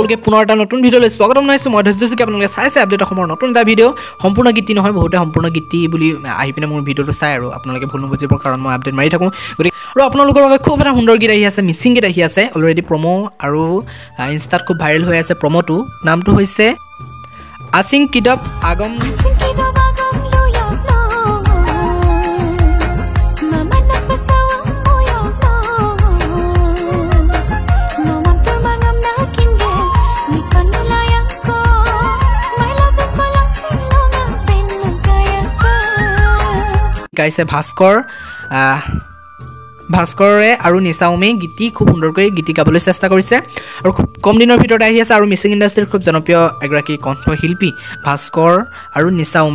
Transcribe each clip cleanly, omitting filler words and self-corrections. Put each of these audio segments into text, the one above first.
সকলোকে পুনৰ এটা নতুন ভিডিঅ'লৈ স্বাগতম জনাইছোঁ মই ধৈৰ্য্যসুখী আপোনালোকে চাইছে আপডেট অসমৰ নতুন এটা ভিডিঅ' সম্পূৰ্ণ গীতি নহয় বহুতে সম্পূৰ্ণ গীতি বুলি আহি পিনে মোৰ ভিডিঅ'টো চাই আৰু আপোনালোকে ভুল নুবুজিবৰ কাৰণ মই আপডেট মাৰি থাকোঁ গতিকে আৰু আপোনালোকৰ বাবে খুব এটা সুন্দৰ গীত আহি আছে মিচিং গীত আহি আছে অলৰেডি প্ৰমো আৰু ইনষ্টাত খুব ভাইৰেল হৈ আছে প্ৰমোটো নামটো হৈছে আছিং কিডপ আগম গাইছে ভাস্কৰে আৰু নিচাউমে গীতি খুব সুন্দৰকৈ গীতি গাবলৈ চেষ্টা কৰিছে আৰু খুব কম দিনৰ ভিতৰতে আহি আছে আৰু মিচিং ইণ্ডাষ্ট্ৰীৰ খুব জনপ্ৰিয় এগৰাকী কণ্ঠশিল্পী ভাস্কৰ আৰু নিচাউম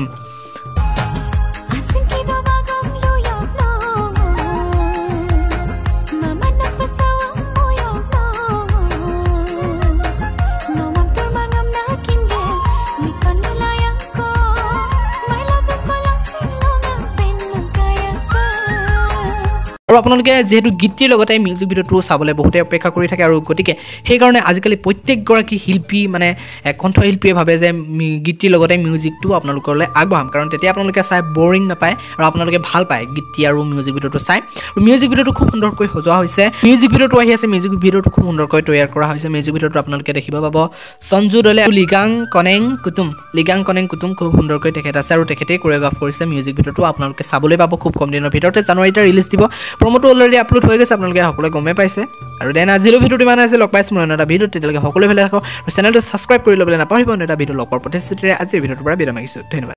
আৰু আপোনালোকে যেহেতু গীতিৰ লগতে মিউজিক ভিডিঅ'টো চাবলৈ বহুতে অপেক্ষা কৰি থাকে আৰু গতিকে সেইকাৰণে আজিকালি প্ৰত্যেকগৰাকী শিল্পী মানে কণ্ঠশিল্পীয়ে ভাবে যে গীতিৰ লগতে মিউজিকটো আপোনালোকলৈ আগবঢ়াম কাৰণ তেতিয়া আপোনালোকে চাই বৰিং নাপায় আৰু আপোনালোকে ভাল পায় গীতি আৰু মিউজিক ভিডিঅ'টো চাই আৰু মিউজিক ভিডিঅ'টো খুব সুন্দৰকৈ সজোৱা হৈছে মিউজিক ভিডিঅ'টো আহি আছে মিউজিক ভিডিঅ'টো খুব সুন্দৰকৈ তৈয়াৰ কৰা হৈছে মিউজিক ভিডিঅ'টো আপোনালোকে দেখিব পাব সঞ্জু দলে লিগাং কনেং কুতুম খুব সুন্দৰকৈ তেখেত আছে আৰু তেখেতেই কোৰিঅ'গ্ৰাফ কৰিছে মিউজিক ভিডিঅ'টো আপোনালোকে চাবলৈ পাব খুব কম দিনৰ ভিতৰতে জানুৱাৰীতে ৰিলিজ দিব প্ৰমোটো অলৰেডি আপলোড হৈ গৈছে আপোনালোকে সকলোৱে গমে পাইছে আৰু দেন আজিলৈ ভিডিঅ'টো ইমান আছে লগ পাইছোঁ মই এটা ভিডিঅ'ত তেতিয়ালৈকে সকলোৱে ভালে থাকক আৰু চেনেলটো ছাবস্ক্ৰাইব কৰি ল'বলৈ নাপাহৰিব এটা ভিডিঅ' লগ পোৱাৰ প্ৰতিশ্ৰুতিৰে আজিৰ ভিডিঅ'টোৰ পৰা বিৰাম মাগিছোঁ ধন্যবাদ